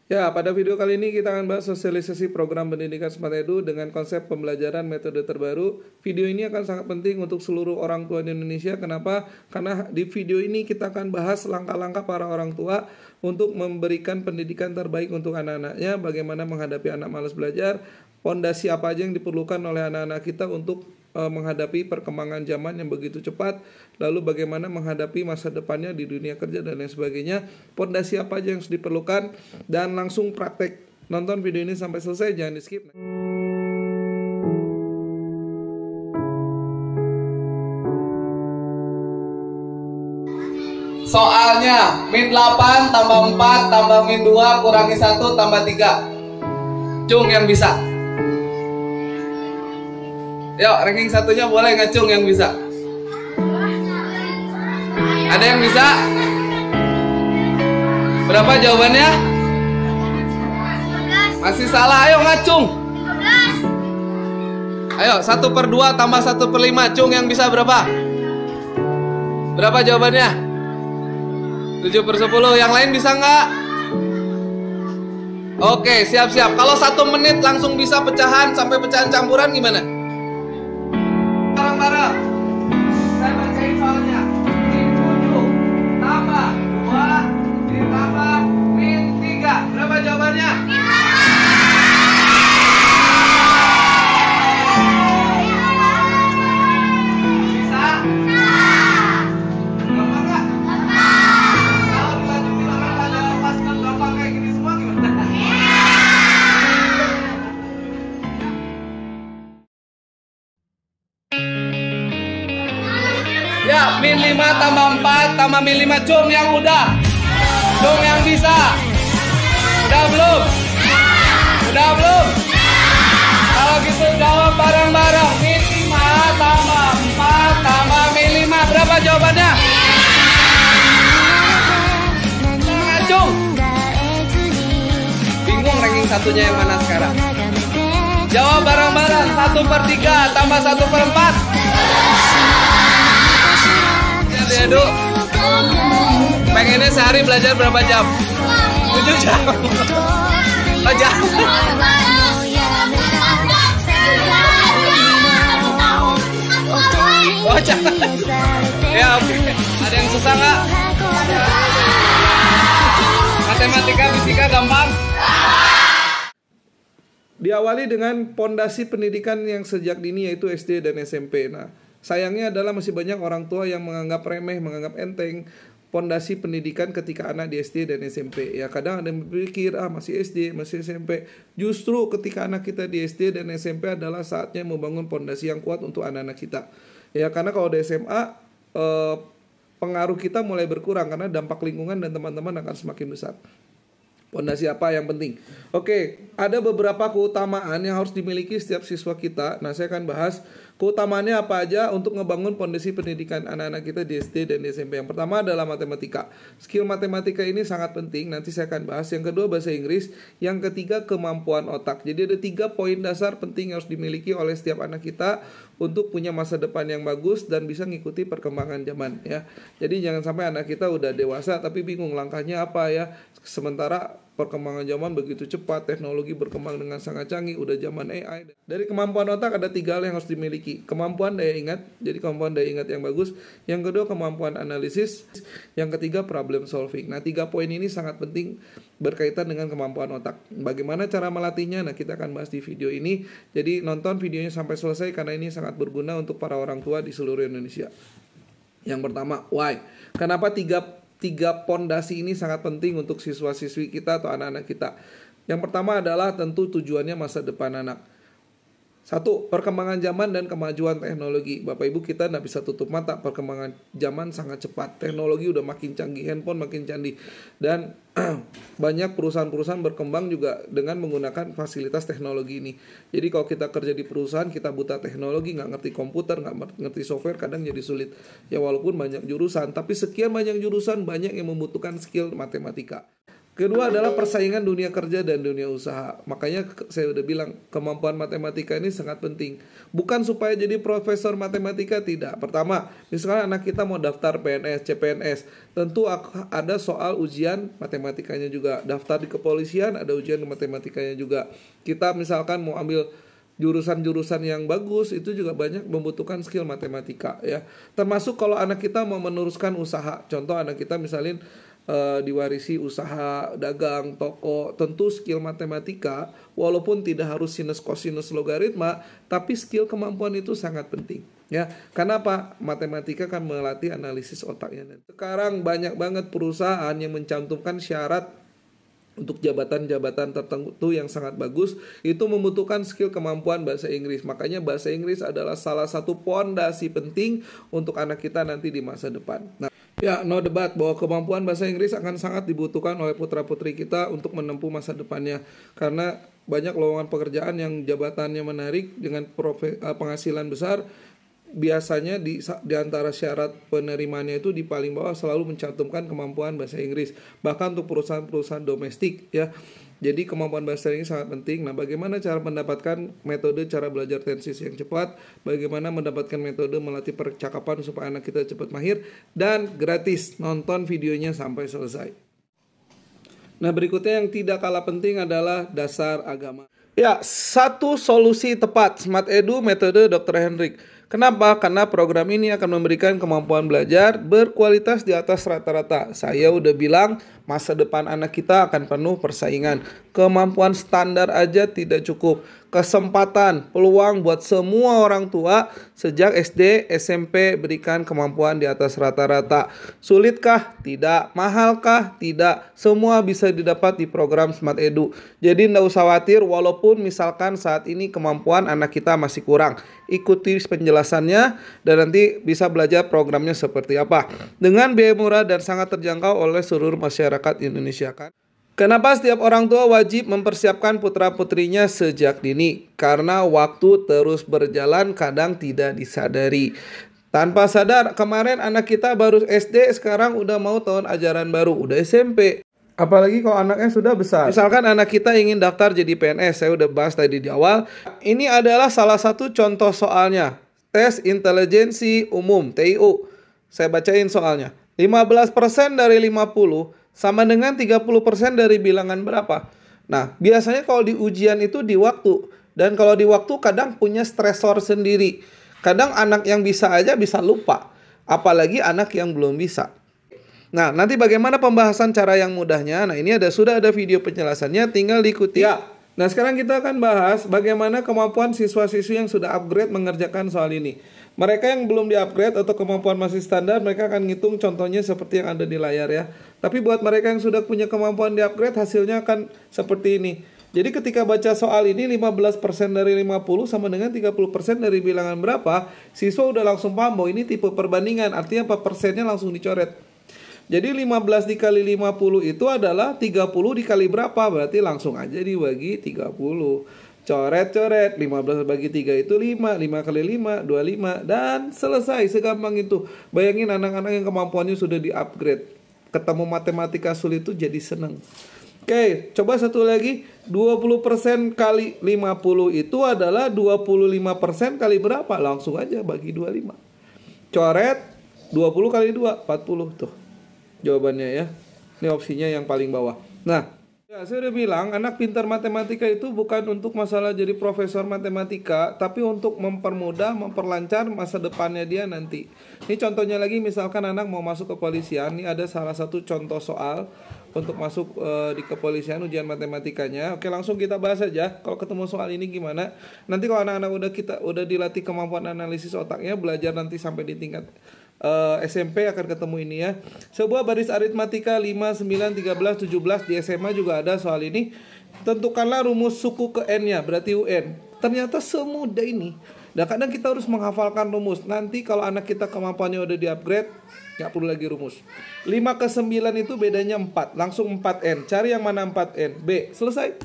Ya, pada video kali ini kita akan bahas sosialisasi program pendidikan Smart Edu dengan konsep pembelajaran metode terbaru. Video ini akan sangat penting untuk seluruh orang tua di Indonesia. Kenapa? Karena di video ini kita akan bahas langkah-langkah para orang tua untuk memberikan pendidikan terbaik untuk anak-anaknya, bagaimana menghadapi anak malas belajar, fondasi apa aja yang diperlukan oleh anak-anak kita untuk menghadapi perkembangan zaman yang begitu cepat, lalu bagaimana menghadapi masa depannya di dunia kerja dan lain sebagainya, fondasi apa aja yang harus diperlukan, dan langsung praktek. Nonton video ini sampai selesai, jangan di skip. Soalnya min 8 tambah 4 tambah min 2 kurangi 1 tambah 3. Cung yang bisa. Yuk, ranking satunya boleh ngacung yang bisa. Ada yang bisa? Berapa jawabannya? Masih salah, ayo ngacung. Ayo, 1/2 tambah 1/5. Cung yang bisa berapa? Berapa jawabannya? 7/10. Yang lain bisa nggak? Oke, siap-siap. Kalau 1 menit langsung bisa pecahan sampai pecahan campuran gimana? Bareng-bareng. Saya bacain soalnya. Min 7 tambah 2 ditambah min 3. Berapa jawabannya? Bisa? Gampang nggak? Kalau dilanjutin orang pada pas gampang kayak gini semua gimana? Ya, min 5 tambah 4 tambah min 5. Cung yang udah. Cung yang bisa. Udah belum? Udah belum? Kalau gitu jawab bareng-bareng. Min 5 tambah 4 tambah min 5. Berapa jawabannya? Cung. Bingung ranking satunya yang mana sekarang? Jawab bareng-bareng. 1/3 tambah 1/4. Edu, pengennya sehari belajar berapa jam? 7 jam. Oh, jam. Oh, jam. Ya, oke. Ada yang susah nggak? Matematika, fisika gampang? Diawali dengan pondasi pendidikan yang sejak dini, yaitu SD dan SMP. Nah, sayangnya adalah masih banyak orang tua yang menganggap remeh, menganggap enteng pondasi pendidikan ketika anak di SD dan SMP. Ya, kadang ada yang berpikir, masih SD, masih SMP. Justru ketika anak kita di SD dan SMP adalah saatnya membangun pondasi yang kuat untuk anak-anak kita. Ya, karena kalau di SMA pengaruh kita mulai berkurang karena dampak lingkungan dan teman-teman akan semakin besar. Pondasi apa yang penting? Oke, ada beberapa keutamaan yang harus dimiliki setiap siswa kita. Nah, saya akan bahas keutamaannya apa aja untuk ngebangun pondasi pendidikan anak-anak kita di SD dan di SMP. Yang pertama adalah matematika. Skill matematika ini sangat penting, nanti saya akan bahas. Yang kedua bahasa Inggris. Yang ketiga kemampuan otak. Jadi ada 3 poin dasar penting yang harus dimiliki oleh setiap anak kita untuk punya masa depan yang bagus dan bisa ngikuti perkembangan zaman, ya. Jadi jangan sampai anak kita udah dewasa tapi bingung langkahnya apa, ya. Sementara perkembangan zaman begitu cepat, teknologi berkembang dengan sangat canggih, udah zaman AI. Dari kemampuan otak ada 3 hal yang harus dimiliki. Kemampuan daya ingat, jadi kemampuan daya ingat yang bagus. Yang kedua kemampuan analisis. Yang ketiga problem solving. Nah, 3 poin ini sangat penting berkaitan dengan kemampuan otak. Bagaimana cara melatihnya? Nah, kita akan bahas di video ini. Jadi nonton videonya sampai selesai karena ini sangat berguna untuk para orang tua di seluruh Indonesia. Yang pertama, why? Kenapa tiga pondasi ini sangat penting untuk siswa-siswi kita atau anak-anak kita? Yang pertama adalah tentu tujuannya masa depan anak. 1. Perkembangan zaman dan kemajuan teknologi. Bapak Ibu, kita tidak bisa tutup mata. Perkembangan zaman sangat cepat. Teknologi udah makin canggih, handphone makin canggih. Dan banyak perusahaan-perusahaan berkembang juga dengan menggunakan fasilitas teknologi ini. Jadi kalau kita kerja di perusahaan, kita buta teknologi, nggak ngerti komputer, nggak ngerti software, kadang jadi sulit. Ya walaupun banyak jurusan, tapi sekian banyak jurusan, banyak yang membutuhkan skill matematika. Kedua adalah persaingan dunia kerja dan dunia usaha. Makanya saya udah bilang kemampuan matematika ini sangat penting. Bukan supaya jadi profesor matematika, tidak. Pertama, misalnya anak kita mau daftar PNS, CPNS, tentu ada soal ujian matematikanya juga. Daftar di kepolisian ada ujian matematikanya juga. Kita misalkan mau ambil jurusan-jurusan yang bagus, itu juga banyak membutuhkan skill matematika ya. Termasuk kalau anak kita mau meneruskan usaha. Contoh anak kita misalnya diwarisi usaha dagang, toko, tentu skill matematika walaupun tidak harus sinus, kosinus, logaritma, tapi skill kemampuan itu sangat penting ya. Karena apa? Matematika kan melatih analisis otaknya. Sekarang banyak banget perusahaan yang mencantumkan syarat untuk jabatan-jabatan tertentu yang sangat bagus, itu membutuhkan skill kemampuan bahasa Inggris. Makanya bahasa Inggris adalah salah satu pondasi penting untuk anak kita nanti di masa depan. Nah, ya, no debat bahwa kemampuan bahasa Inggris akan sangat dibutuhkan oleh putra-putri kita untuk menempuh masa depannya. Karena banyak lowongan pekerjaan yang jabatannya menarik dengan penghasilan besar. Biasanya di antara syarat penerimaannya itu di paling bawah selalu mencantumkan kemampuan bahasa Inggris. Bahkan untuk perusahaan-perusahaan domestik ya. Jadi kemampuan bahasa Inggris sangat penting. Nah, bagaimana cara mendapatkan metode cara belajar tenses yang cepat, bagaimana mendapatkan metode melatih percakapan supaya anak kita cepat mahir, dan gratis, nonton videonya sampai selesai. Nah, berikutnya yang tidak kalah penting adalah dasar agama. Ya, satu solusi tepat Smart Edu metode Dr. Hendrik. Kenapa? Karena program ini akan memberikan kemampuan belajar berkualitas di atas rata-rata. Saya udah bilang masa depan anak kita akan penuh persaingan. Kemampuan standar aja tidak cukup. Kesempatan, peluang buat semua orang tua sejak SD, SMP berikan kemampuan di atas rata-rata. Sulitkah? Tidak. Mahalkah? Tidak. Semua bisa didapat di program Smart Edu. Jadi nggak usah khawatir walaupun misalkan saat ini kemampuan anak kita masih kurang. Ikuti penjelasannya dan nanti bisa belajar programnya seperti apa. Dengan biaya murah dan sangat terjangkau oleh seluruh masyarakat Indonesia kan. Kenapa setiap orang tua wajib mempersiapkan putra-putrinya sejak dini? Karena waktu terus berjalan kadang tidak disadari. Tanpa sadar, kemarin anak kita baru SD, sekarang udah mau tahun ajaran baru, udah SMP. Apalagi kalau anaknya sudah besar. Misalkan anak kita ingin daftar jadi PNS, saya udah bahas tadi di awal. Ini adalah salah satu contoh soalnya. Tes intelijensi umum, TIU. Saya bacain soalnya. 15% dari 50 sama dengan 30% dari bilangan berapa? Nah, biasanya kalau di ujian itu di waktu. Dan kalau di waktu kadang punya stresor sendiri. Kadang anak yang bisa aja bisa lupa. Apalagi anak yang belum bisa. Nah, nanti bagaimana pembahasan cara yang mudahnya? Nah, ini sudah ada video penjelasannya, tinggal diikuti. Ya. Nah, sekarang kita akan bahas bagaimana kemampuan siswa-siswi yang sudah upgrade mengerjakan soal ini. Mereka yang belum di-upgrade atau kemampuan masih standar, mereka akan ngitung contohnya seperti yang ada di layar ya. Tapi buat mereka yang sudah punya kemampuan di-upgrade, hasilnya akan seperti ini. Jadi ketika baca soal ini 15% dari 50 sama dengan 30% dari bilangan berapa, siswa udah langsung paham bahwa ini tipe perbandingan, artinya apa persennya langsung dicoret. Jadi 15 dikali 50 itu adalah 30 dikali berapa, berarti langsung aja dibagi 30. Coret-coret, 15 bagi 3 itu 5, 5 kali 5, 25, dan selesai, segampang itu. Bayangin anak-anak yang kemampuannya sudah di-upgrade. Ketemu matematika sulit itu jadi seneng. Oke, coba satu lagi, 20% kali 50 itu adalah 25% kali berapa? Langsung aja bagi 25. Coret, 20 kali 2, 40 tuh. Jawabannya ya. Ini opsinya yang paling bawah. Nah, ya, saya udah bilang anak pintar matematika itu bukan untuk masalah jadi profesor matematika, tapi untuk mempermudah, memperlancar masa depannya dia nanti. Ini contohnya lagi, misalkan anak mau masuk kepolisian, ini ada salah satu contoh soal untuk masuk di kepolisian ujian matematikanya. Oke, langsung kita bahas aja. Kalau ketemu soal ini gimana? Nanti kalau anak-anak udah dilatih kemampuan analisis otaknya, belajar nanti sampai di tingkat SMP akan ketemu ini ya. Sebuah baris aritmatika 5, 9, 13, 17 di SMA juga ada soal ini. Tentukanlah rumus suku ke N-nya, berarti UN. Ternyata semudah ini. Dan kadang kita harus menghafalkan rumus. Nanti kalau anak kita kemampuannya udah di-upgrade, nggak perlu lagi rumus. 5 ke 9 itu bedanya 4. Langsung 4N. Cari yang mana 4N. B. Selesai.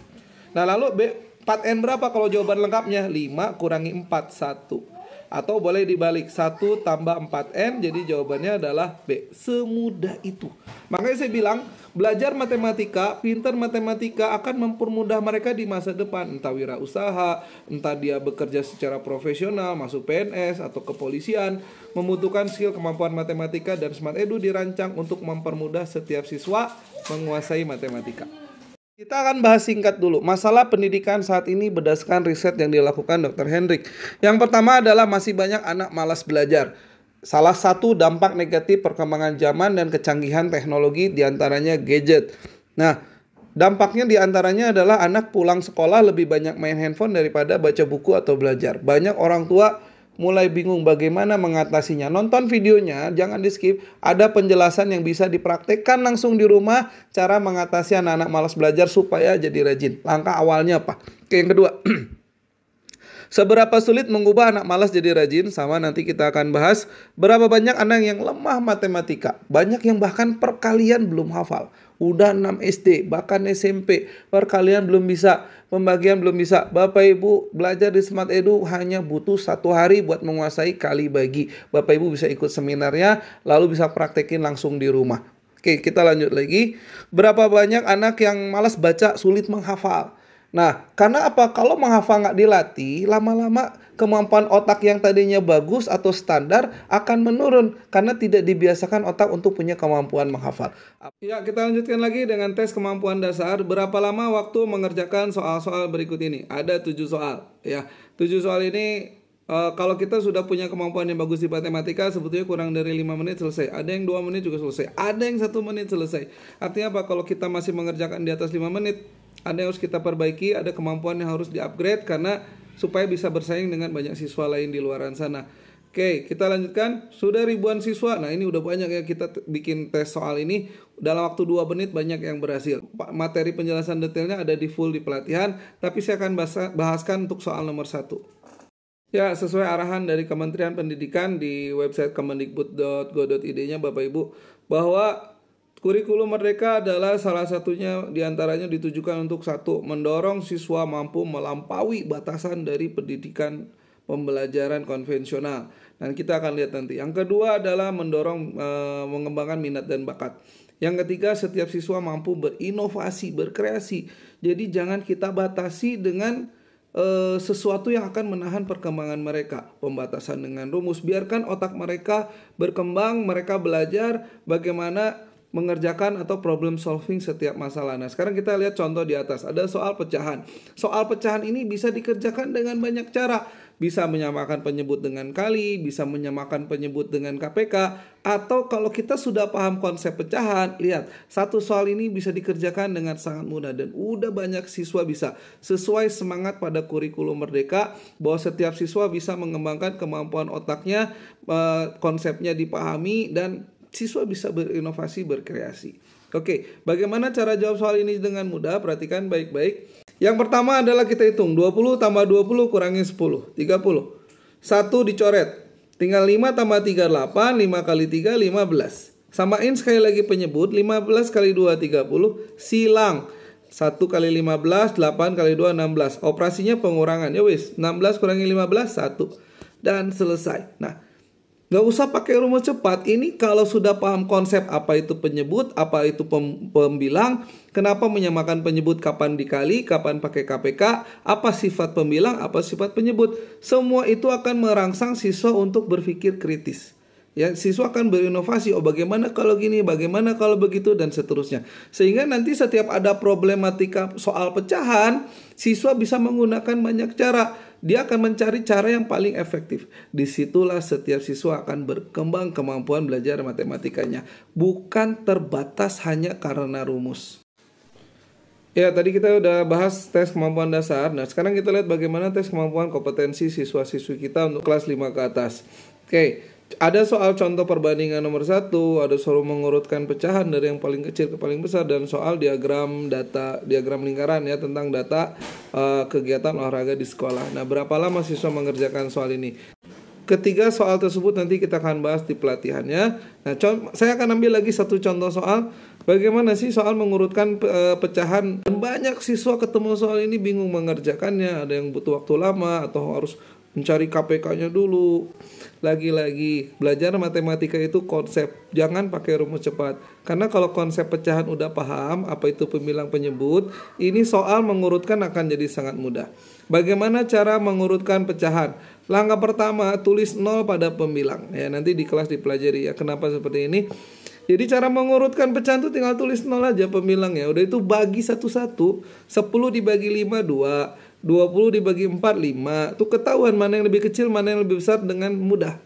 Nah lalu B 4N berapa kalau jawaban lengkapnya? 5 kurangi 4, 1. Atau boleh dibalik 1 tambah 4N, jadi jawabannya adalah B. Semudah itu. Makanya saya bilang belajar matematika, pintar matematika akan mempermudah mereka di masa depan. Entah wirausaha, entah dia bekerja secara profesional, masuk PNS atau kepolisian. Membutuhkan skill kemampuan matematika, dan Smart Edu dirancang untuk mempermudah setiap siswa menguasai matematika. Kita akan bahas singkat dulu masalah pendidikan saat ini berdasarkan riset yang dilakukan Dr. Hendrik. Yang pertama adalah masih banyak anak malas belajar. Salah satu dampak negatif perkembangan zaman dan kecanggihan teknologi diantaranya gadget. Nah, dampaknya diantaranya adalah anak pulang sekolah lebih banyak main handphone daripada baca buku atau belajar. Banyak orang tua mulai bingung bagaimana mengatasinya. Nonton videonya, jangan di skip. Ada penjelasan yang bisa dipraktekkan langsung di rumah, cara mengatasi anak-anak malas belajar supaya jadi rajin. Langkah awalnya apa? Oke, yang kedua. Seberapa sulit mengubah anak malas jadi rajin? Sama, nanti kita akan bahas. Berapa banyak anak yang lemah matematika? Banyak yang bahkan perkalian belum hafal. Udah 6 SD, bahkan SMP, perkalian belum bisa, pembagian belum bisa. Bapak Ibu belajar di Smart Edu hanya butuh 1 hari buat menguasai kali bagi. Bapak Ibu bisa ikut seminarnya, lalu bisa praktekin langsung di rumah. Oke, kita lanjut lagi. Berapa banyak anak yang malas baca, sulit menghafal? Nah, karena apa? Kalau menghafal nggak dilatih, lama-lama kemampuan otak yang tadinya bagus atau standar akan menurun karena tidak dibiasakan otak untuk punya kemampuan menghafal. Ya, kita lanjutkan lagi dengan tes kemampuan dasar. Berapa lama waktu mengerjakan soal-soal berikut ini? Ada 7 soal. Ya, 7 soal ini kalau kita sudah punya kemampuan yang bagus di matematika, sebetulnya kurang dari 5 menit selesai. Ada yang 2 menit juga selesai. Ada yang 1 menit selesai. Artinya apa? Kalau kita masih mengerjakan di atas 5 menit, ada yang harus kita perbaiki, ada kemampuan yang harus di-upgrade karena supaya bisa bersaing dengan banyak siswa lain di luaran sana. Oke, kita lanjutkan. Sudah ribuan siswa. Nah, ini udah banyak ya kita bikin tes soal ini. Dalam waktu 2 menit banyak yang berhasil. Materi penjelasan detailnya ada di full di pelatihan, tapi saya akan bahaskan untuk soal nomor 1. Ya, sesuai arahan dari Kementerian Pendidikan di website kemendikbud.go.id-nya Bapak Ibu, bahwa kurikulum merdeka adalah salah satunya diantaranya ditujukan untuk 1. Mendorong siswa mampu melampaui batasan dari pendidikan pembelajaran konvensional. Dan kita akan lihat nanti. Yang kedua adalah mendorong mengembangkan minat dan bakat. Yang ketiga, setiap siswa mampu berinovasi, berkreasi. Jadi jangan kita batasi dengan sesuatu yang akan menahan perkembangan mereka. Pembatasan dengan rumus. Biarkan otak mereka berkembang, mereka belajar bagaimana mengerjakan atau problem solving setiap masalah. Nah, sekarang kita lihat contoh di atas. Ada soal pecahan. Soal pecahan ini bisa dikerjakan dengan banyak cara. Bisa menyamakan penyebut dengan kali, bisa menyamakan penyebut dengan KPK, atau kalau kita sudah paham konsep pecahan, lihat, satu soal ini bisa dikerjakan dengan sangat mudah dan udah banyak siswa bisa. Sesuai semangat pada kurikulum merdeka bahwa setiap siswa bisa mengembangkan kemampuan otaknya, konsepnya dipahami, dan siswa bisa berinovasi, berkreasi. Oke, bagaimana cara jawab soal ini dengan mudah? Perhatikan baik-baik. Yang pertama adalah kita hitung 20 tambah 20 kurangi 10, 30. 1 dicoret. Tinggal 5 tambah 3, 8, 5 kali 3, 15. Samain sekali lagi penyebut, 15 kali 2, 30. Silang. 1 kali 15, 8 kali 2, 16. Operasinya pengurangan. Ya wis, 16 kurangi 15, 1. Dan selesai. Nah, gak usah pakai rumus cepat. Ini kalau sudah paham konsep apa itu penyebut, apa itu pembilang, kenapa menyamakan penyebut, kapan dikali, kapan pakai KPK, apa sifat pembilang, apa sifat penyebut. Semua itu akan merangsang siswa untuk berpikir kritis. Ya, siswa akan berinovasi, oh bagaimana kalau gini, bagaimana kalau begitu, dan seterusnya. Sehingga nanti setiap ada problematika soal pecahan, siswa bisa menggunakan banyak cara. Dia akan mencari cara yang paling efektif. Disitulah setiap siswa akan berkembang kemampuan belajar matematikanya. Bukan terbatas hanya karena rumus. Ya, tadi kita udah bahas tes kemampuan dasar. Nah, sekarang kita lihat bagaimana tes kemampuan kompetensi siswa-siswi kita untuk kelas 5 ke atas. Oke. Ada soal contoh perbandingan nomor 1, ada soal mengurutkan pecahan dari yang paling kecil ke paling besar, dan soal diagram data, diagram lingkaran ya tentang data kegiatan olahraga di sekolah. Nah, berapa lama siswa mengerjakan soal ini? Ketiga soal tersebut nanti kita akan bahas di pelatihannya. Nah, saya akan ambil lagi satu contoh soal. Bagaimana sih soal mengurutkan pecahan? Dan banyak siswa ketemu soal ini bingung mengerjakannya. Ada yang butuh waktu lama atau harus mencari KPK-nya dulu. Lagi-lagi, belajar matematika itu konsep, jangan pakai rumus cepat. Karena kalau konsep pecahan udah paham, apa itu pembilang penyebut, ini soal mengurutkan akan jadi sangat mudah. Bagaimana cara mengurutkan pecahan? Langkah pertama, tulis 0 pada pembilang. Ya, nanti di kelas dipelajari ya, kenapa seperti ini. Jadi cara mengurutkan pecahan itu tinggal tulis 0 aja pembilangnya. Udah itu bagi satu-satu. 10 dibagi 5, 2. 20 dibagi 4, 5. Tuh ketahuan mana yang lebih kecil, mana yang lebih besar dengan mudah.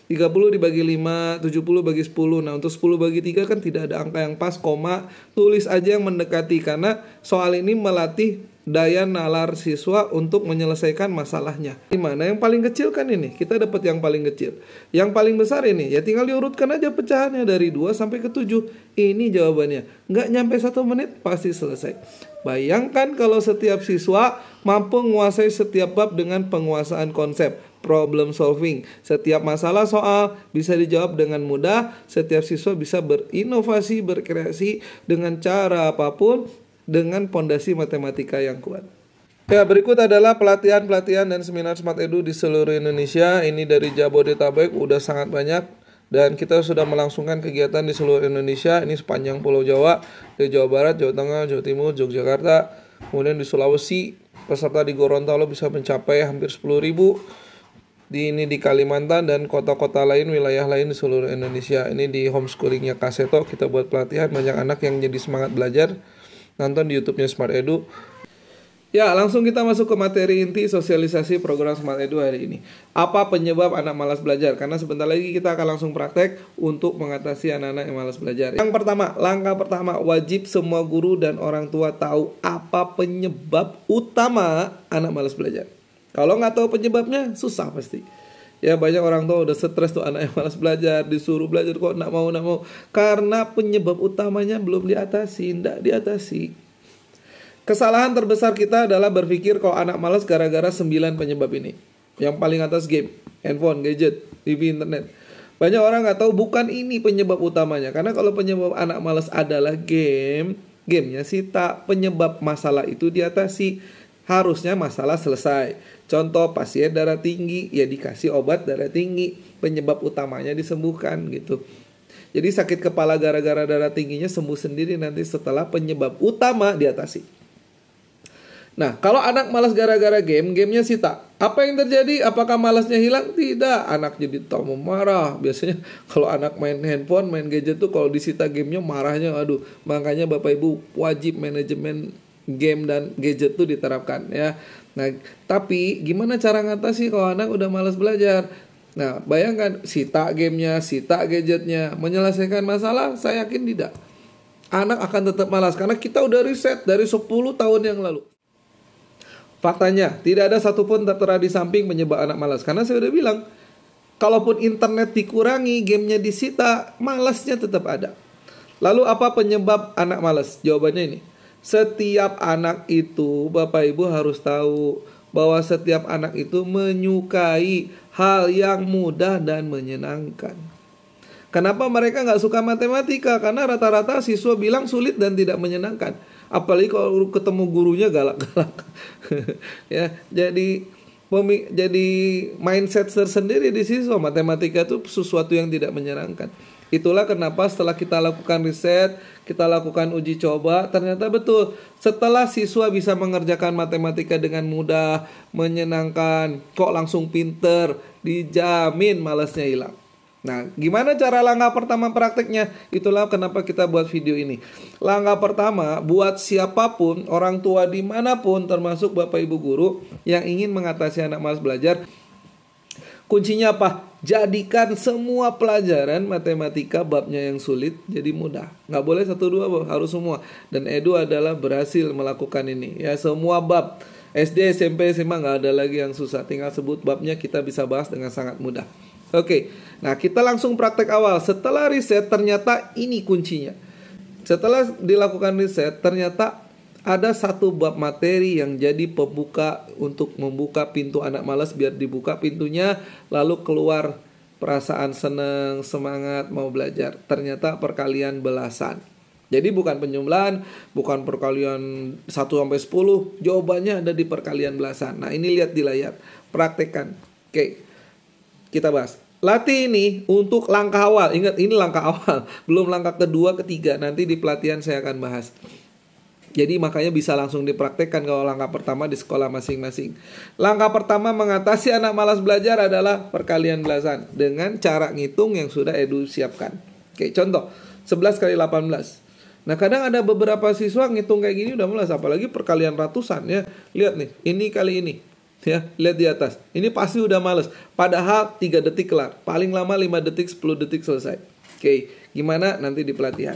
30 dibagi 5, 70 bagi 10. Nah, untuk 10 bagi 3 kan tidak ada angka yang pas, koma. Tulis aja yang mendekati, karena soal ini melatih daya nalar siswa untuk menyelesaikan masalahnya. Dimana yang paling kecil kan ini, kita dapat yang paling kecil. Yang paling besar ini, ya tinggal diurutkan aja pecahannya dari 2 sampai ke 7. Ini jawabannya. Nggak nyampe 1 menit, pasti selesai. Bayangkan kalau setiap siswa mampu menguasai setiap bab dengan penguasaan konsep, problem solving. Setiap masalah soal bisa dijawab dengan mudah. Setiap siswa bisa berinovasi, berkreasi dengan cara apapun, dengan pondasi matematika yang kuat. Ya, berikut adalah pelatihan-pelatihan dan seminar Smart Edu di seluruh Indonesia. Ini dari Jabodetabek, udah sangat banyak. Dan kita sudah melangsungkan kegiatan di seluruh Indonesia. Ini sepanjang Pulau Jawa, di Jawa Barat, Jawa Tengah, Jawa Timur, Yogyakarta. Kemudian di Sulawesi, peserta di Gorontalo bisa mencapai hampir 10.000. Ini di Kalimantan dan kota-kota lain, wilayah lain di seluruh Indonesia. Ini di homeschoolingnya Kaseto, kita buat pelatihan, banyak anak yang jadi semangat belajar. Nonton di YouTube-nya Smart Edu. Ya, langsung kita masuk ke materi inti sosialisasi program Smart Edu hari ini. Apa penyebab anak malas belajar? Karena sebentar lagi kita akan langsung praktek untuk mengatasi anak-anak yang malas belajar. Yang pertama, langkah pertama, wajib semua guru dan orang tua tahu apa penyebab utama anak malas belajar. Kalau nggak tahu penyebabnya, susah pasti. Ya, banyak orang tua udah stres tuh anak yang malas belajar, disuruh belajar kok nggak mau. Karena penyebab utamanya belum diatasi, nggak diatasi. Kesalahan terbesar kita adalah berpikir kalau anak malas gara-gara 9 penyebab ini. Yang paling atas game, handphone, gadget, TV, internet. Banyak orang nggak tahu bukan ini penyebab utamanya. Karena kalau penyebab anak malas adalah gamenya sih tak, penyebab masalah itu diatasi. Harusnya masalah selesai. Contoh, pasien darah tinggi, ya dikasih obat darah tinggi, penyebab utamanya disembuhkan gitu. Jadi sakit kepala gara-gara darah tingginya sembuh sendiri nanti setelah penyebab utama diatasi. Nah, kalau anak malas gara-gara gamenya sih tak. Apa yang terjadi? Apakah malasnya hilang? Tidak. Anak jadi tambah marah. Biasanya kalau anak main handphone, main gadget tuh kalau disita gamenya marahnya, aduh. Makanya Bapak Ibu wajib manajemen game dan gadget tuh diterapkan ya. Nah, tapi gimana cara ngatasi kalau anak udah malas belajar? Nah, bayangkan sita gamenya, sita gadgetnya, menyelesaikan masalah? Saya yakin tidak. Anak akan tetap malas karena kita udah riset dari 10 tahun yang lalu. Faktanya, tidak ada satupun tertera di samping penyebab anak malas. Karena saya udah bilang, kalaupun internet dikurangi, gamenya disita, malasnya tetap ada. Lalu apa penyebab anak malas? Jawabannya ini. Setiap anak itu, Bapak Ibu harus tahu bahwa setiap anak itu menyukai hal yang mudah dan menyenangkan. Kenapa mereka nggak suka matematika? Karena rata-rata siswa bilang sulit dan tidak menyenangkan. Apalagi kalau ketemu gurunya galak-galak. Ya, jadi mindset tersendiri di siswa, matematika itu sesuatu yang tidak menyenangkan. Itulah kenapa setelah kita lakukan riset, kita lakukan uji coba, ternyata betul. Setelah siswa bisa mengerjakan matematika dengan mudah, menyenangkan, kok langsung pinter, dijamin malasnya hilang. Nah, gimana cara langkah pertama prakteknya? Itulah kenapa kita buat video ini. Langkah pertama, buat siapapun, orang tua dimanapun, termasuk Bapak Ibu guru yang ingin mengatasi anak malas belajar, kuncinya apa? Jadikan semua pelajaran matematika babnya yang sulit jadi mudah. Nggak boleh 1-2, harus semua. Dan Edu adalah berhasil melakukan ini. Ya, semua bab. SD, SMP, SMA nggak ada lagi yang susah. Tinggal sebut babnya, kita bisa bahas dengan sangat mudah. Oke, nah kita langsung praktek awal. Setelah riset, ternyata ini kuncinya. Setelah dilakukan riset, ternyata ada satu bab materi yang jadi pembuka untuk membuka pintu anak malas biar dibuka pintunya, lalu keluar perasaan senang, semangat, mau belajar. Ternyata perkalian belasan. Jadi bukan penjumlahan, bukan perkalian 1-10, jawabannya ada di perkalian belasan. Nah, ini lihat di layar, praktekkan. Oke, kita bahas. Latih ini untuk langkah awal. Ingat, ini langkah awal, belum langkah kedua, ketiga. Nanti di pelatihan saya akan bahas. Jadi makanya bisa langsung dipraktekkan kalau langkah pertama di sekolah masing-masing. Langkah pertama mengatasi anak malas belajar adalah perkalian belasan dengan cara ngitung yang sudah Edu siapkan. Oke, contoh 11 kali 18. Nah, kadang ada beberapa siswa ngitung kayak gini udah malas, apalagi perkalian ratusan ya. Lihat nih, ini kali ini. Ya, lihat di atas. Ini pasti udah males. Padahal 3 detik kelar. Paling lama 5 detik, 10 detik selesai. Oke, gimana nanti di pelatihan.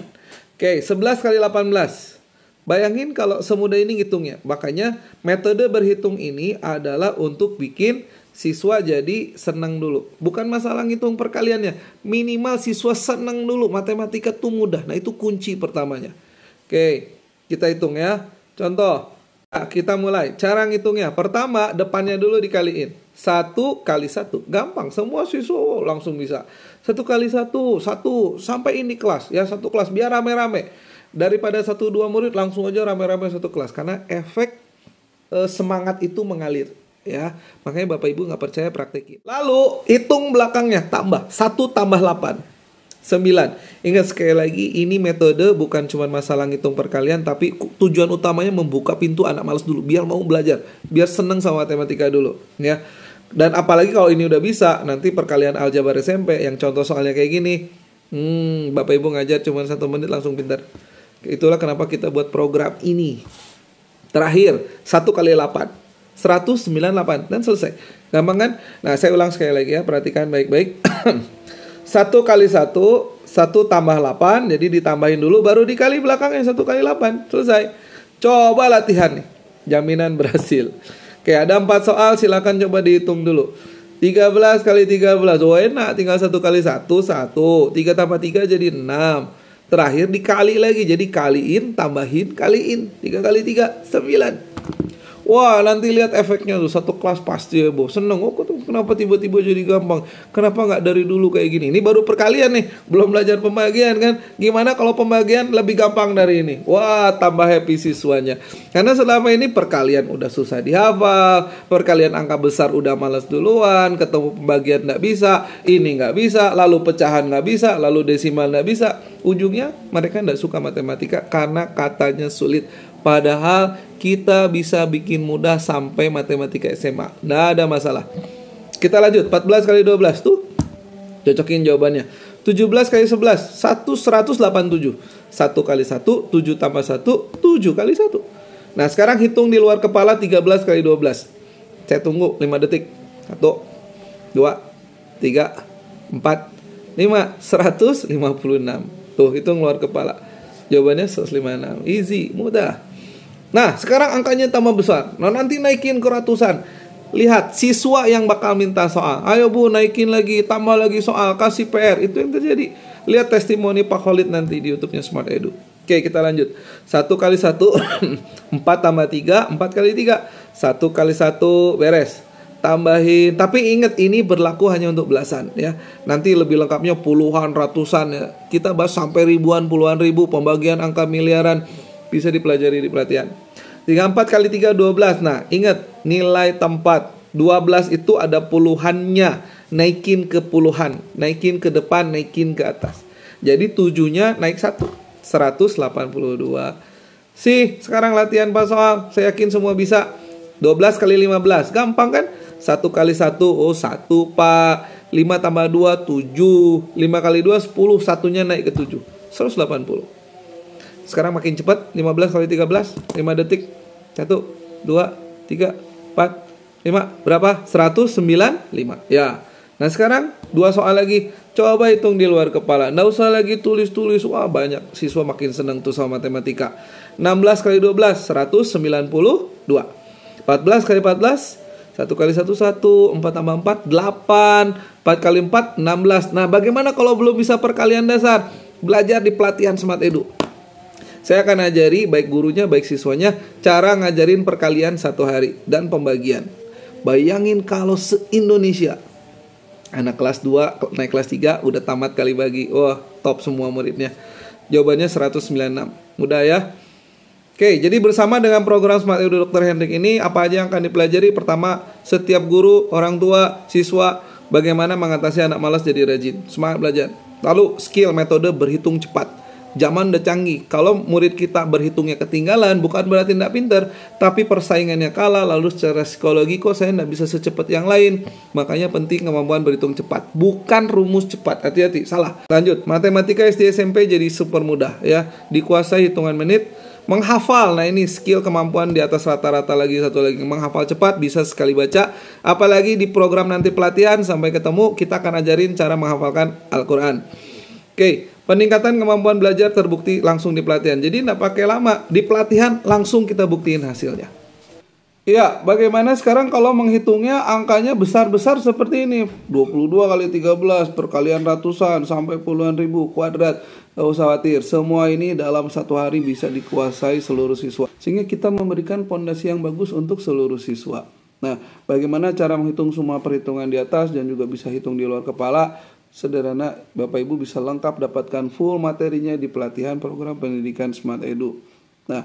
Oke, 11 kali 18. Bayangin kalau semudah ini ngitungnya. Makanya metode berhitung ini adalah untuk bikin siswa jadi senang dulu. Bukan masalah ngitung perkaliannya. Minimal siswa senang dulu. Matematika tuh mudah. Nah, itu kunci pertamanya. Oke, kita hitung ya. Contoh. Nah, kita mulai. Cara ngitungnya. Pertama, depannya dulu dikaliin. 1 kali 1. Gampang. Semua siswa langsung bisa. 1 kali 1. 1. Sampai ini kelas. Ya, 1 kelas. Biar rame-rame. Daripada 1-2 murid langsung aja rame-rame 1 kelas. Karena efek semangat itu mengalir. Ya, makanya Bapak Ibu nggak percaya praktekin. Lalu hitung belakangnya. Tambah. 1 tambah 8. 9. Ingat sekali lagi, ini metode bukan cuma masalah ngitung perkalian, tapi tujuan utamanya membuka pintu anak malas dulu, biar mau belajar, biar seneng sama matematika dulu, ya. Dan apalagi kalau ini udah bisa, nanti perkalian aljabar SMP yang contoh soalnya kayak gini, Bapak Ibu ngajar cuma 1 menit langsung pintar. Itulah kenapa kita buat program ini. Terakhir, 1 kali 8, 198 dan selesai. Gampang kan? Nah, saya ulang sekali lagi ya, perhatikan baik-baik. 1 kali 1, 1 tambah 8, jadi ditambahin dulu, baru dikali belakangnya 1 kali 8, selesai. Coba latihan nih, jaminan berhasil. Oke, ada 4 soal, silakan coba dihitung dulu. 13 kali 13, oh enak, tinggal 1 kali 1, 1. 3 tambah 3 jadi 6. Terakhir dikali lagi, jadi kaliin, tambahin, kaliin. 3 kali 3, 9. Wah, nanti lihat efeknya tuh, 1 kelas pasti ya, Bu. Seneng. Oh, kenapa tiba-tiba jadi gampang? Kenapa nggak dari dulu kayak gini? Ini baru perkalian nih, belum belajar pembagian kan? Gimana kalau pembagian lebih gampang dari ini? Wah, tambah happy siswanya. Karena selama ini perkalian udah susah dihafal, perkalian angka besar udah malas duluan, ketemu pembagian nggak bisa, ini nggak bisa, lalu pecahan nggak bisa, lalu desimal nggak bisa. Ujungnya mereka nggak suka matematika karena katanya sulit. Padahal kita bisa bikin mudah sampai matematika SMA. Nggak ada masalah. Kita lanjut. 14 kali 12 tuh. Cocokin jawabannya. 17 kali 11. 187. 1 kali 1. 7 tambah 1. 7 kali 1. Nah, sekarang hitung di luar kepala 13 kali 12. Saya tunggu 5 detik. 1, 2, 3, 4, 5. 156. Tuh, hitung luar kepala. Jawabannya 156. Easy, mudah. Nah, sekarang angkanya tambah besar. Nah, nanti naikin ke ratusan. Lihat, siswa yang bakal minta soal. Ayo Bu, naikin lagi, tambah lagi soal, kasih PR. Itu yang terjadi. Lihat testimoni Pak Khalid nanti di YouTube-nya Smart Edu. Oke, kita lanjut. 1 kali 1, 4 tambah 3, 4 kali 3. 1 kali 1, beres. Tambahin. Tapi ingat, ini berlaku hanya untuk belasan ya. Nanti lebih lengkapnya puluhan, ratusan ya. Kita bahas sampai ribuan, puluhan ribu, pembagian angka miliaran. Bisa dipelajari di pelatihan. 34 kali 3, 12. Nah, ingat nilai tempat 12 itu ada puluhannya. Naikin ke puluhan, naikin ke depan, naikin ke atas. Jadi 7-nya naik 1, 182. Sekarang latihan pas soal. Saya yakin semua bisa. 12 kali 15. Gampang kan? 1 kali 1, oh 1 Pak. 5 tambah 2, 7. 5 kali 2, 10. Satunya naik ke 7, 180. Sekarang makin cepat. 15 kali 13, 5 detik. 1, 2, 3, 4, 5. Berapa? 195. Ya. Nah, sekarang 2 soal lagi. Coba hitung di luar kepala. Nggak usah lagi tulis-tulis. Wah, banyak siswa makin senang tuh sama matematika. 16 kali 12, 192. 14 kali 14, 1 kali 1, 1. 4 tambah 4, 8. 4 kali 4, 16. Nah, bagaimana kalau belum bisa perkalian dasar? Belajar di pelatihan Smart Edu. Saya akan ajari baik gurunya, baik siswanya, cara ngajarin perkalian 1 hari dan pembagian. Bayangin kalau se-Indonesia anak kelas 2 naik kelas 3 udah tamat kali bagi. Wah, top semua muridnya. Jawabannya 196. Mudah ya? Oke, jadi bersama dengan program Smart Edu Dr. Hendrik ini, apa aja yang akan dipelajari? Pertama, setiap guru, orang tua, siswa, bagaimana mengatasi anak malas jadi rajin, semangat belajar. Lalu, skill metode berhitung cepat. Zaman udah canggih. Kalau murid kita berhitungnya ketinggalan, bukan berarti tidak pintar, tapi persaingannya kalah. Lalu secara psikologi, kok saya tidak bisa secepat yang lain. Makanya penting kemampuan berhitung cepat, bukan rumus cepat. Hati-hati, salah. Lanjut, matematika SD SMP jadi super mudah ya. Dikuasai hitungan menit. Menghafal, nah ini skill kemampuan di atas rata-rata lagi. Satu lagi, menghafal cepat, bisa sekali baca. Apalagi di program nanti pelatihan, sampai ketemu, kita akan ajarin cara menghafalkan Al-Quran. Oke, peningkatan kemampuan belajar terbukti langsung di pelatihan. Jadi tidak pakai lama, di pelatihan langsung kita buktiin hasilnya. Iya, bagaimana sekarang kalau menghitungnya angkanya besar-besar seperti ini. 22 kali 13, perkalian ratusan, sampai puluhan ribu, kuadrat. Gak usah khawatir, semua ini dalam satu hari bisa dikuasai seluruh siswa. Sehingga kita memberikan pondasi yang bagus untuk seluruh siswa. Nah, bagaimana cara menghitung semua perhitungan di atas dan juga bisa hitung di luar kepala? Sederhana, Bapak Ibu bisa lengkap dapatkan full materinya di pelatihan program pendidikan Smart Edu. Nah,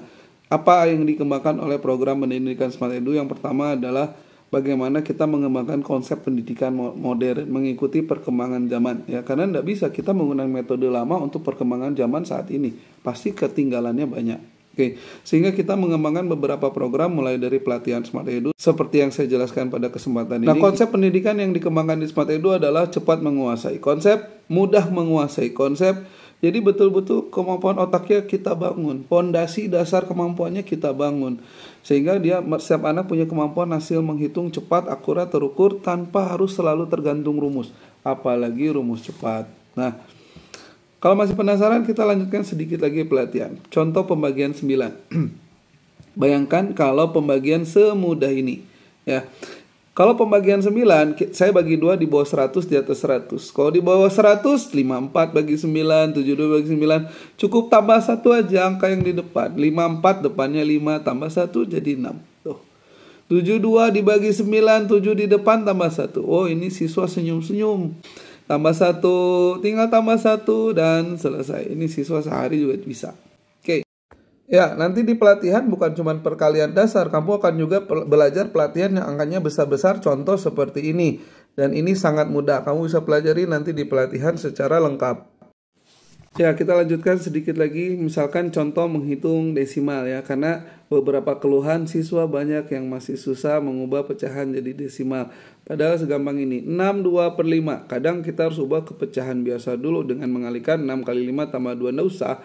apa yang dikembangkan oleh program pendidikan Smart Edu? Yang pertama adalah bagaimana kita mengembangkan konsep pendidikan modern mengikuti perkembangan zaman ya, karena tidak bisa kita menggunakan metode lama untuk perkembangan zaman saat ini, pasti ketinggalannya banyak. Oke, sehingga kita mengembangkan beberapa program mulai dari pelatihan Smart Edu seperti yang saya jelaskan pada kesempatan ini. Nah, konsep pendidikan yang dikembangkan di Smart Edu adalah cepat menguasai konsep, mudah menguasai konsep. Jadi betul-betul kemampuan otaknya kita bangun, pondasi dasar kemampuannya kita bangun, sehingga setiap anak punya kemampuan hasil menghitung cepat, akurat, terukur tanpa harus selalu tergantung rumus, apalagi rumus cepat. Nah, kalau masih penasaran, kita lanjutkan sedikit lagi pelatihan. Contoh pembagian 9. Bayangkan kalau pembagian semudah ini ya. Kalau pembagian 9, saya bagi 2 di bawah 100, di atas 100. Kalau di bawah 100, 54 bagi 9, 72 bagi 9. Cukup tambah 1 aja angka yang di depan. 54 depannya 5, tambah 1 jadi 6. Tuh. 72 dibagi 9, 7 di depan tambah 1. Oh, ini siswa senyum-senyum. Tambah 1, tinggal tambah 1 dan selesai. Ini siswa sehari juga bisa. Oke. Ya, nanti di pelatihan bukan cuma perkalian dasar, kamu akan juga belajar pelatihan yang angkanya besar-besar, contoh seperti ini. Dan ini sangat mudah, kamu bisa pelajari nanti di pelatihan secara lengkap. Ya, kita lanjutkan sedikit lagi, misalkan contoh menghitung desimal ya, karena beberapa keluhan siswa banyak yang masih susah mengubah pecahan jadi desimal. Padahal segampang ini, 62 per 5, kadang kita harus ubah ke pecahan biasa dulu dengan mengalihkan 6 kali 5 tambah 2, nggak usah.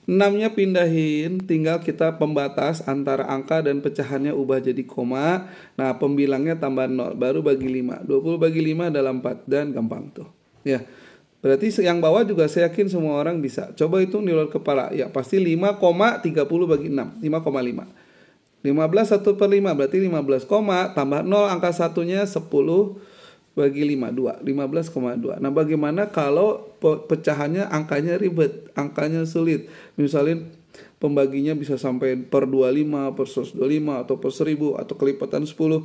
6-nya pindahin, tinggal kita pembatas antara angka dan pecahannya ubah jadi koma. Nah, pembilangnya tambah 0, baru bagi 5. 20 bagi 5 adalah 4, dan gampang tuh. Ya, berarti yang bawah juga saya yakin semua orang bisa. Coba hitung di luar kepala. Ya, pasti 5,30 bagi 6, 5,5. 15 1 per 5, berarti 15, tambah 0, angka satunya 10 bagi 5, 2, 15,2. Nah, bagaimana kalau pecahannya angkanya ribet, angkanya sulit? Misalnya pembaginya bisa sampai per 25, per 125, atau per 1000, atau kelipatan 10.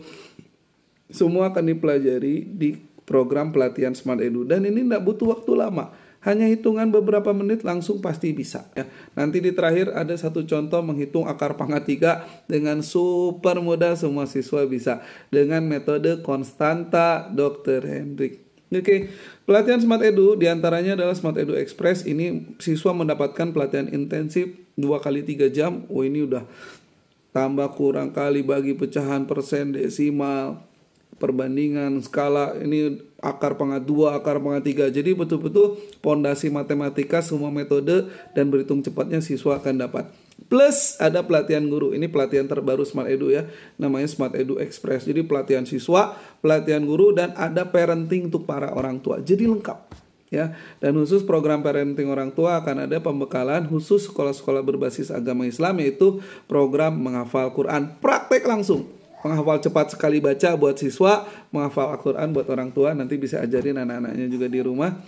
Semua akan dipelajari di program pelatihan Smart Edu. Dan ini tidak butuh waktu lama. Hanya hitungan beberapa menit langsung pasti bisa ya. Nanti di terakhir ada satu contoh menghitung akar pangkat 3 dengan super mudah, semua siswa bisa dengan metode konstanta Dr. Hendrik. Oke, pelatihan Smart Edu diantaranya adalah Smart Edu Express. Ini siswa mendapatkan pelatihan intensif 2 kali 3 jam. Oh, ini udah tambah kurang kali bagi pecahan, persen, desimal, perbandingan, skala, ini akar pangkat 2, akar pangkat 3. Jadi betul-betul pondasi matematika semua metode dan berhitung cepatnya siswa akan dapat. Plus ada pelatihan guru. Ini pelatihan terbaru Smart Edu ya. Namanya Smart Edu Express. Jadi pelatihan siswa, pelatihan guru, dan ada parenting untuk para orang tua. Jadi lengkap ya. Dan khusus program parenting orang tua akan ada pembekalan khusus sekolah-sekolah berbasis agama Islam, yaitu program menghafal Quran praktek langsung. Menghafal cepat sekali baca buat siswa, menghafal Al-Quran buat orang tua, nanti bisa ajarin anak-anaknya juga di rumah.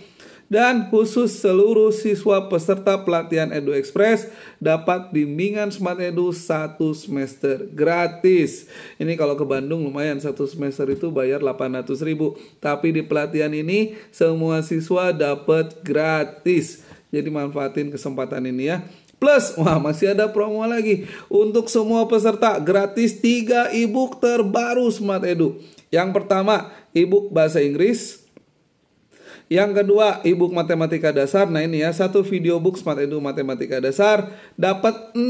Dan khusus seluruh siswa peserta pelatihan Edu Express dapat bimbingan Smart Edu 1 semester gratis. Ini kalau ke Bandung lumayan, 1 semester itu bayar 800.000. Tapi di pelatihan ini semua siswa dapat gratis. Jadi manfaatin kesempatan ini ya. Plus, wah masih ada promo lagi. Untuk semua peserta, gratis 3 e-book terbaru Smart Edu. Yang pertama, e-book bahasa Inggris. Yang kedua, e-book matematika dasar. Nah ini ya, 1 video book Smart Edu matematika dasar dapat 6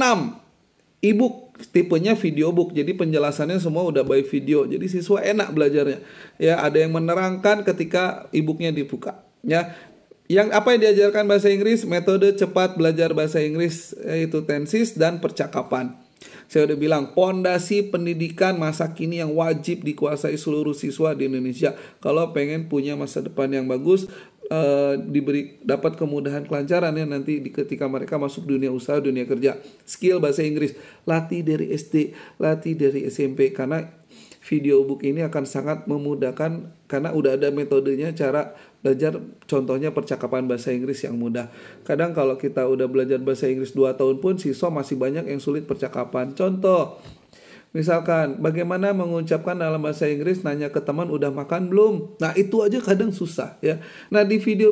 e-book tipenya video book. Jadi penjelasannya semua udah by video. Jadi siswa enak belajarnya. Ya, ada yang menerangkan ketika e-booknya dibuka. Ya, yang apa yang diajarkan bahasa Inggris, metode cepat belajar bahasa Inggris yaitu tenses dan percakapan. Saya udah bilang pondasi pendidikan masa kini yang wajib dikuasai seluruh siswa di Indonesia. Kalau pengen punya masa depan yang bagus, dapat kemudahan kelancaran ya nanti ketika mereka masuk dunia usaha, dunia kerja. Skill bahasa Inggris latih dari SD, latih dari SMP, karena video book ini akan sangat memudahkan karena udah ada metodenya cara belajar, contohnya percakapan bahasa Inggris yang mudah. Kadang kalau kita udah belajar bahasa Inggris 2 tahun pun siswa masih banyak yang sulit percakapan. Contoh, misalkan bagaimana mengucapkan dalam bahasa Inggris, nanya ke teman udah makan belum. Nah itu aja kadang susah ya. Nah di video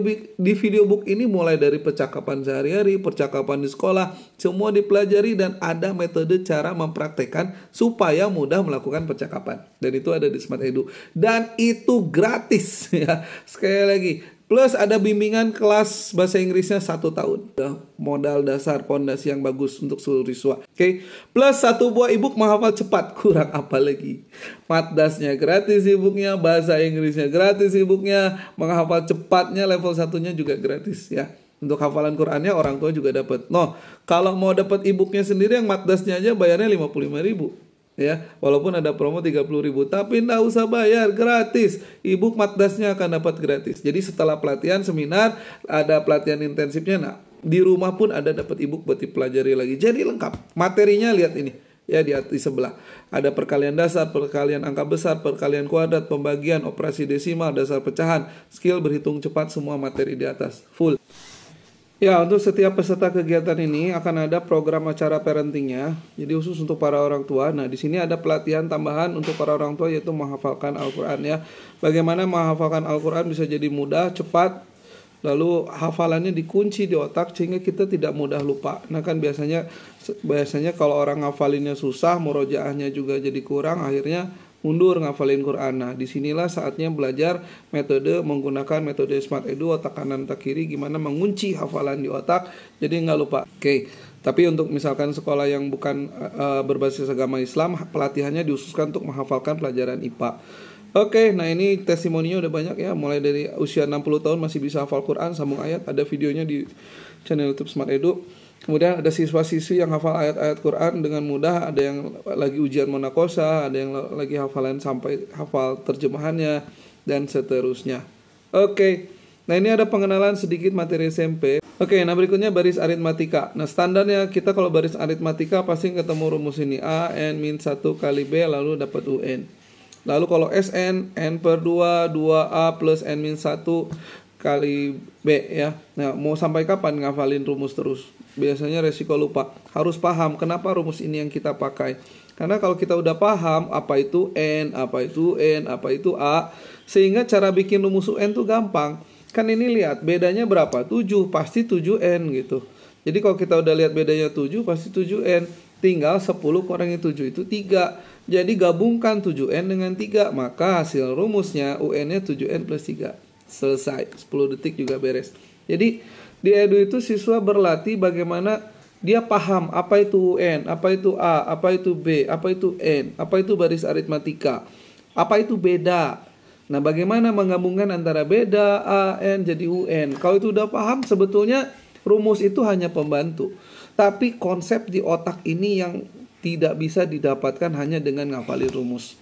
book ini mulai dari percakapan sehari-hari, percakapan di sekolah, semua dipelajari dan ada metode cara mempraktekkan supaya mudah melakukan percakapan. Dan itu ada di Smart Edu. Dan itu gratis ya. Sekali lagi, plus ada bimbingan kelas bahasa Inggrisnya 1 tahun. Modal dasar pondasi yang bagus untuk seluruh siswa. Oke. Plus 1 buah e-book menghafal cepat. Kurang apa lagi? Matdasnya gratis e-booknya, bahasa Inggrisnya gratis e-booknya, menghafal cepatnya level 1-nya juga gratis ya. Untuk hafalan Qurannya orang tua juga dapat. No, kalau mau dapat e-booknya sendiri yang matdasnya aja bayarnya 55.000. Ya, walaupun ada promo 30.000, tapi nggak usah bayar, gratis. E-book matdasnya akan dapat gratis. Jadi setelah pelatihan seminar, ada pelatihan intensifnya. Nah, di rumah pun ada dapat e-book buat dipelajari lagi. Jadi lengkap. Materinya lihat ini. Ya, di sebelah. Ada perkalian dasar, perkalian angka besar, perkalian kuadrat, pembagian, operasi desimal, dasar pecahan, skill berhitung cepat, semua materi di atas. Full. Ya, untuk setiap peserta kegiatan ini akan ada program acara parentingnya. Jadi khusus untuk para orang tua. Nah, di sini ada pelatihan tambahan untuk para orang tua yaitu menghafalkan Al-Qur'an ya. Bagaimana menghafalkan Al-Qur'an bisa jadi mudah, cepat, lalu hafalannya dikunci di otak sehingga kita tidak mudah lupa. Nah, kan biasanya kalau orang ngafalinnya susah, murojaahnya juga jadi kurang, akhirnya mundur ngafalin Quran. Nah, disinilah saatnya belajar menggunakan metode Smart Edu, otak kanan, otak kiri, gimana mengunci hafalan di otak, jadi nggak lupa. Oke. Tapi untuk misalkan sekolah yang bukan berbasis agama Islam, pelatihannya diususkan untuk menghafalkan pelajaran IPA. Oke, nah ini testimoninya udah banyak ya, mulai dari usia 60 tahun masih bisa hafal Quran, sambung ayat, ada videonya di channel YouTube Smart Edu. Kemudian ada siswa-siswi yang hafal ayat-ayat Quran dengan mudah, ada yang lagi ujian monakosa, ada yang lagi hafalan sampai hafal terjemahannya, dan seterusnya. Oke, nah ini ada pengenalan sedikit materi SMP. Oke, nah berikutnya baris aritmatika. Nah standarnya kita kalau baris aritmatika pasti ketemu rumus ini. A, N min 1 kali B, lalu dapat UN. Lalu kalau SN, N per 2, 2A plus N min 1 kali B ya. Nah mau sampai kapan ngafalin rumus terus? Biasanya resiko lupa. Harus paham kenapa rumus ini yang kita pakai. Karena kalau kita udah paham apa itu N, apa itu N, apa itu A, sehingga cara bikin rumus UN tuh gampang. Kan ini lihat bedanya berapa? 7, pasti 7N gitu. Jadi kalau kita udah lihat bedanya 7, pasti 7N. Tinggal 10 kurangi 7 itu 3. Jadi gabungkan 7N dengan 3, maka hasil rumusnya UN-nya 7N plus 3. Selesai, 10 detik juga beres. Jadi di Edu itu siswa berlatih bagaimana dia paham apa itu UN, apa itu A, apa itu B, apa itu N, apa itu baris aritmatika, apa itu beda. Nah bagaimana menggabungkan antara beda, A, N jadi UN. Kalau itu udah paham, sebetulnya rumus itu hanya pembantu. Tapi konsep di otak ini yang tidak bisa didapatkan hanya dengan ngafalin rumus.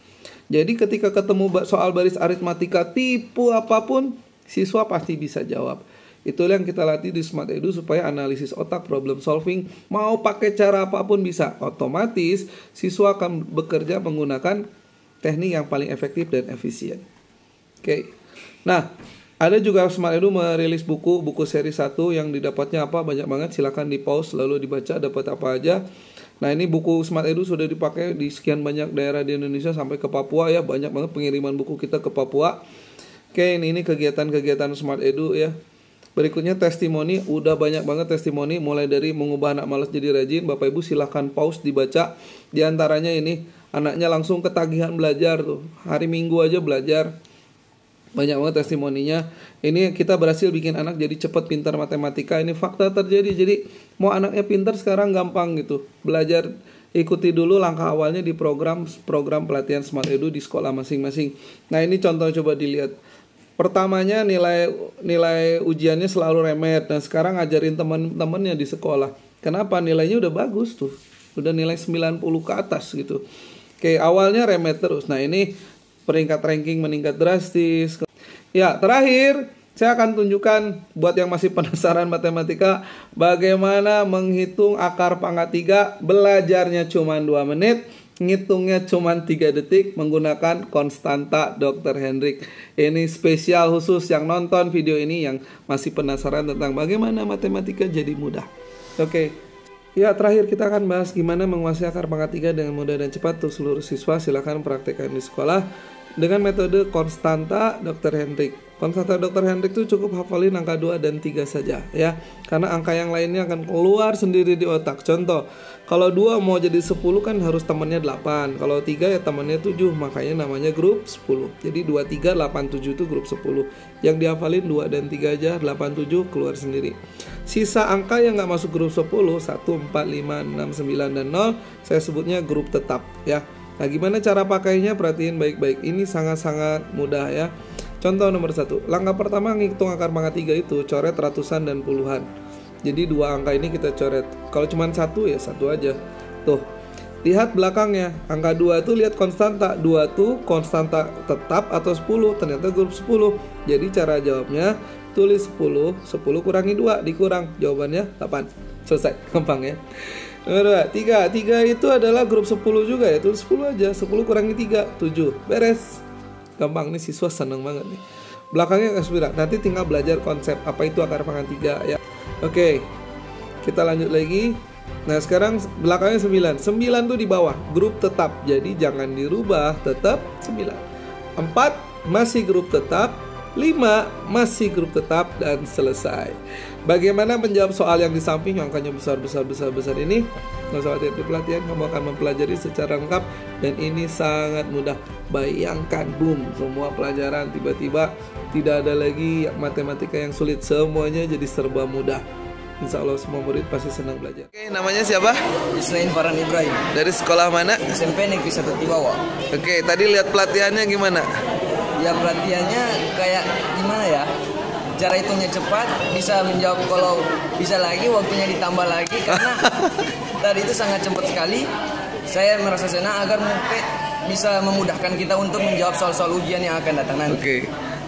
Jadi ketika ketemu soal baris aritmatika tipe apapun, siswa pasti bisa jawab. Itulah yang kita latih di Smart Edu supaya analisis otak, problem solving, mau pakai cara apapun bisa. Otomatis siswa akan bekerja menggunakan teknik yang paling efektif dan efisien. Oke. Nah, ada juga Smart Edu merilis buku seri 1 yang didapatnya apa? Banyak banget, silakan di pause lalu dibaca dapat apa aja. Nah, ini buku Smart Edu sudah dipakai di sekian banyak daerah di Indonesia sampai ke Papua ya. Banyak banget pengiriman buku kita ke Papua. Oke, ini kegiatan-kegiatan Smart Edu ya. Berikutnya testimoni, udah banyak banget testimoni, mulai dari mengubah anak malas jadi rajin. Bapak Ibu silahkan pause dibaca. Di antaranya ini, anaknya langsung ketagihan belajar tuh. Hari Minggu aja belajar. Banyak banget testimoninya. Ini kita berhasil bikin anak jadi cepat pintar matematika. Ini fakta terjadi. Jadi mau anaknya pintar sekarang gampang gitu. Belajar, ikuti dulu langkah awalnya di program pelatihan Smart Edu di sekolah masing-masing. Nah ini contoh, coba dilihat. Pertamanya nilai ujiannya selalu remet. Nah sekarang ngajarin teman-temannya di sekolah. Kenapa? Nilainya udah bagus tuh. Udah nilai 90 ke atas gitu. Oke, awalnya remet terus. Nah ini peringkat ranking meningkat drastis. Ya terakhir saya akan tunjukkan buat yang masih penasaran matematika, bagaimana menghitung akar pangkat 3. Belajarnya cuma 2 menit, ngitungnya cuma 3 detik menggunakan konstanta Dr. Hendrik. Ini spesial khusus yang nonton video ini yang masih penasaran tentang bagaimana matematika jadi mudah. Oke. Ya, terakhir kita akan bahas gimana menguasai akar pangkat 3 dengan mudah dan cepat. Untuk seluruh siswa silahkan praktekkan di sekolah dengan metode konstanta Dr. Hendrik. Konstanta Dr. Hendrik itu cukup hafalin angka 2 dan 3 saja ya. Karena angka yang lainnya akan keluar sendiri di otak. Contoh, kalau 2 mau jadi 10 kan harus temannya 8. Kalau 3 ya temannya 7, makanya namanya grup 10. Jadi 2, 3, 8, 7 itu grup 10. Yang dihafalin 2 dan 3 aja, 8, 7 keluar sendiri. Sisa angka yang nggak masuk grup 10, 1, 4, 5, 6, 9, dan 0, saya sebutnya grup tetap ya. Nah gimana cara pakainya, perhatiin baik-baik. Ini sangat-sangat mudah ya. Contoh nomor 1, langkah pertama ngitung akar pangkat 3 itu coret ratusan dan puluhan. Jadi 2 angka ini kita coret. Kalau cuma 1 ya 1 aja. Tuh, lihat belakangnya. Angka 2 itu lihat konstanta. 2 tuh konstanta tetap atau 10. Ternyata grup 10. Jadi cara jawabnya tulis 10, 10 kurangi 2 dikurang. Jawabannya 8. Selesai, gampang ya. Nomor 2, 3 itu adalah grup 10 juga ya. Tulis 10 aja, 10 kurangi 3, 7. Beres. Gampang nih, siswa seneng banget nih. Belakangnya nggak susah. Nanti tinggal belajar konsep apa itu akar pangkat 3 ya. Oke, kita lanjut lagi. Nah sekarang belakangnya 9. 9 tuh di bawah, grup tetap. Jadi jangan dirubah, tetap 9. 4 masih grup tetap, 5 masih grup tetap, dan selesai. Bagaimana menjawab soal yang di samping yang angkanya besar ini? Nggak usah khawatir, di pelatihan kamu akan mempelajari secara lengkap dan ini sangat mudah. Bayangkan, boom, semua pelajaran tiba-tiba tidak ada lagi matematika yang sulit, semuanya jadi serba mudah. Insya Allah semua murid pasti senang belajar. Oke, namanya siapa? Isnain Farhan Ibrahim. Dari sekolah mana? SMP Negeri 1 Tiwawa. Oke, tadi lihat pelatihannya gimana? Ya pelatihannya kayak gimana ya? Cara hitungnya cepat, bisa menjawab kalau bisa lagi, waktunya ditambah lagi karena tadi itu sangat cepat sekali. Saya merasa senang agar mungkin bisa memudahkan kita untuk menjawab soal-soal ujian yang akan datang nanti. Oke.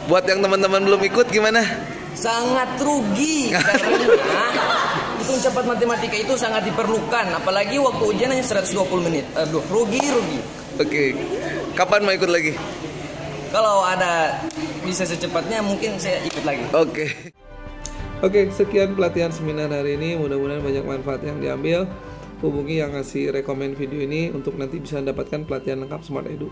Buat yang teman-teman belum ikut gimana? Sangat rugi karena hitung cepat matematika itu sangat diperlukan, apalagi waktu ujian hanya 120 menit. Aduh, rugi. Oke. Kapan mau ikut lagi? Kalau ada bisa secepatnya mungkin saya ikut lagi. Oke, sekian pelatihan seminar hari ini. Mudah-mudahan banyak manfaat yang diambil. Hubungi yang ngasih rekomen video ini untuk nanti bisa mendapatkan pelatihan lengkap Smart Edu.